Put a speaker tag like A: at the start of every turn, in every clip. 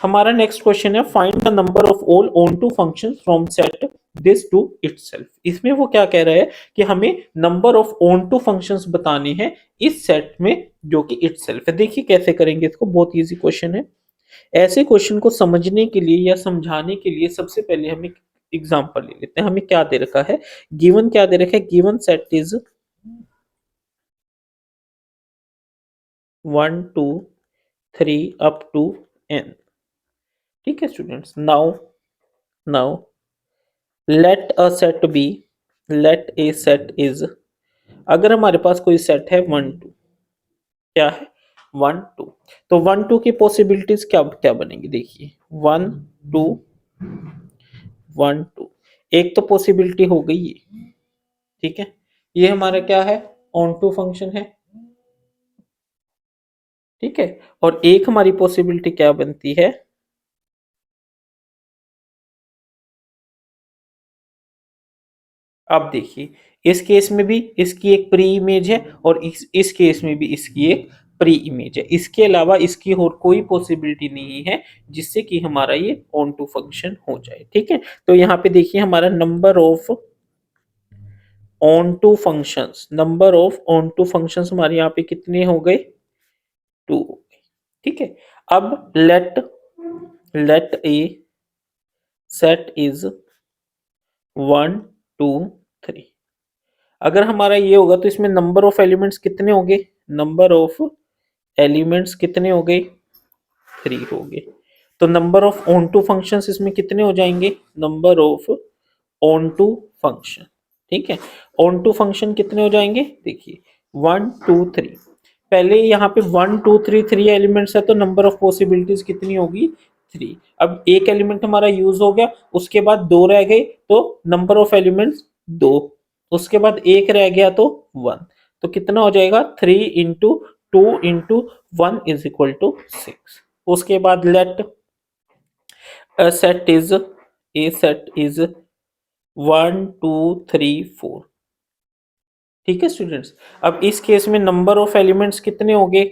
A: हमारा next question है find the number of all onto functions from set this to itself. इसमें वो क्या कह रहा है कि हमें number of onto functions बताने हैं इस सेट में जो कि इटसेल्फ है। देखिए कैसे करेंगे इसको, बहुत इजी क्वेश्चन है। ऐसे क्वेश्चन को समझने के लिए या समझाने के लिए सबसे पहले हम एक एग्जांपल ले लेते हैं। हमें क्या दे रखा है, गिवन क्या दे रखा है, given set is 1 2 3 up to n। ठीक है students, now let a set B, let A set is, अगर हमारे पास कोई सेट है 1 2, क्या है 1 2, तो 1 2 की पॉसिबिलिटीज क्या क्या बनेगी, देखिए 1 2 1 2, एक तो पॉसिबिलिटी हो गई ये, ठीक है, ये हमारा क्या है ऑन टू फंक्शन है, ठीक है, और एक हमारी पॉसिबिलिटी क्या बनती है, अब देखिए इस केस में भी इसकी एक प्री इमेज है और इस केस में भी इसकी एक प्री इमेज है। इसके अलावा इसकी और कोई पॉसिबिलिटी नहीं है जिससे कि हमारा ये ऑन टू फंक्शन हो जाए। ठीक है, तो यहाँ पे देखिए हमारा number of onto functions, number of onto functions हमारे यहाँ पे कितने हो गए, 2 हो गए। ठीक है, अब लेट ए सेट इज 1 2 3, अगर हमारा ये होगा तो इसमें नंबर ऑफ एलिमेंट्स कितने होंगे, नंबर ऑफ एलिमेंट्स कितने हो गए, 3 हो गए। तो number of onto functions इसमें कितने हो जाएंगे, number of onto function, ठीक है, ऑन टू फंक्शन कितने हो जाएंगे, देखिए 1 2 3, पहले यहाँ पे 1 2 3 3 एलिमेंट्स है तो नंबर ऑफ पॉसिबिलिटीज कितनी होगी, 3। अब एक एलिमेंट हमारा यूज हो गया, उसके बाद 2 रह गए तो नंबर ऑफ एलिमेंट्स 2, उसके बाद एक रह गया तो 1, तो कितना हो जाएगा 3 into 2 into 1 is equal to 6। उसके बाद let set is A set is 1 2 3 4। ठीक है स्टूडेंट्स, अब इस केस में नंबर ऑफ एलिमेंट्स कितने हो गए,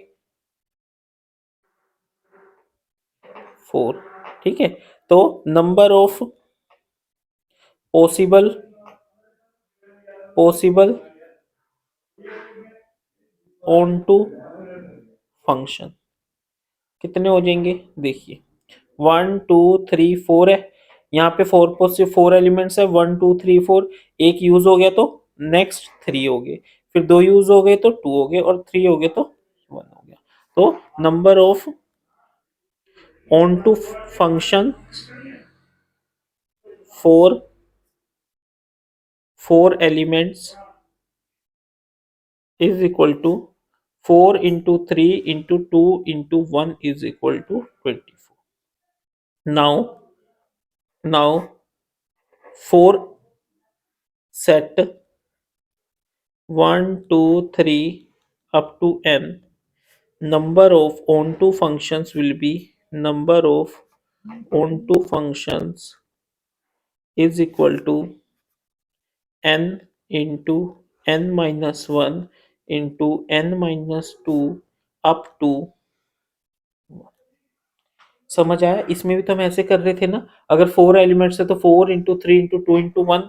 A: 4। ठीक है, तो number of possible onto function कितने हो जाएंगे, देखिए 1 2 3 4 है, यहाँ पे 4 एलिमेंट्स है, 1 2 3 4, एक यूज हो गया तो नेक्स्ट 3 हो गए, फिर 2 यूज हो गए तो 2 हो गए और 3 हो गए तो 1 हो गया। तो number of onto function four elements is equal to 4 into 3 into 2 into 1 is equal to 24. Now for set 1 2 3 up to n, number of onto functions will be, number of onto functions is equal to n into n minus 1 into n minus 2 up to, समझ आया, इसमें भी तो हम ऐसे कर रहे थे ना, अगर 4 एलिमेंट्स है तो 4 इंटू 3 इंटू 2 इंटू 1,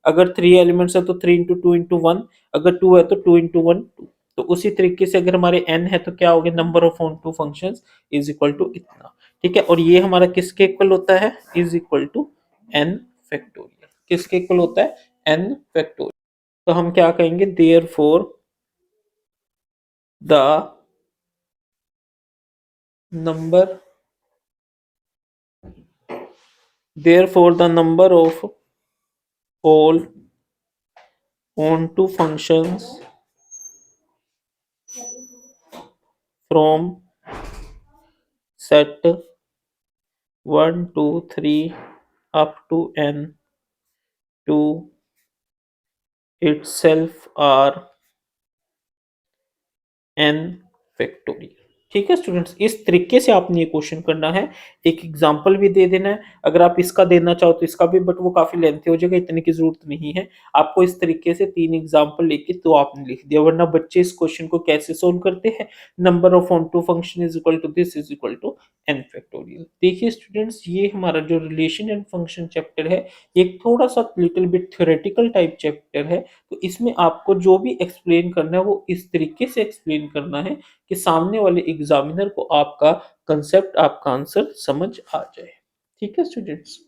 A: अगर 3 एलिमेंट्स है तो 3 इंटू 2 इंटू 1, अगर 2 है तो 2 इंटू 1 2। तो उसी तरीके से अगर हमारे n है तो क्या हो गया, number of onto functions is equal to इतना। ठीक है, और ये हमारा किसके इक्वल होता है, is equal to n factorial, किसके इक्वल होता है, n फैक्टोरियल। तो हम क्या कहेंगे, therefore the number therefore the number of all onto functions from set 1 2 3 up to n to itself are n factorial. ठीक है स्टूडेंट्स, इस तरीके से आपने ये क्वेश्चन करना है, एक एग्जांपल भी दे देना है, अगर आप इसका देना चाहो तो इसका भी, बट वो काफी लेंथी हो जाएगा, इतने की जरूरत नहीं है आपको। इस तरीके से 3 एग्जांपल लेके तो आपने लिख दिया, वरना बच्चे इस क्वेश्चन को कैसे सोल्व करते हैं, number of onto function is equal to this is equal to n factorial. देखिए स्टूडेंट्स, ये हमारा जो रिलेशन एंड फंक्शन चैप्टर है, एक थोड़ा-सा little bit theoretical type chapter है। तो इसमें आपको जो भी एक्सप्लेन करना है वो इस तरीके से एक्सप्लेन करना है कि सामने वाले एग्ज़ामिनर को आपका कांसेप्ट, आपका आंसर समझ आ जाए। ठीक है स्टूडेंट्स?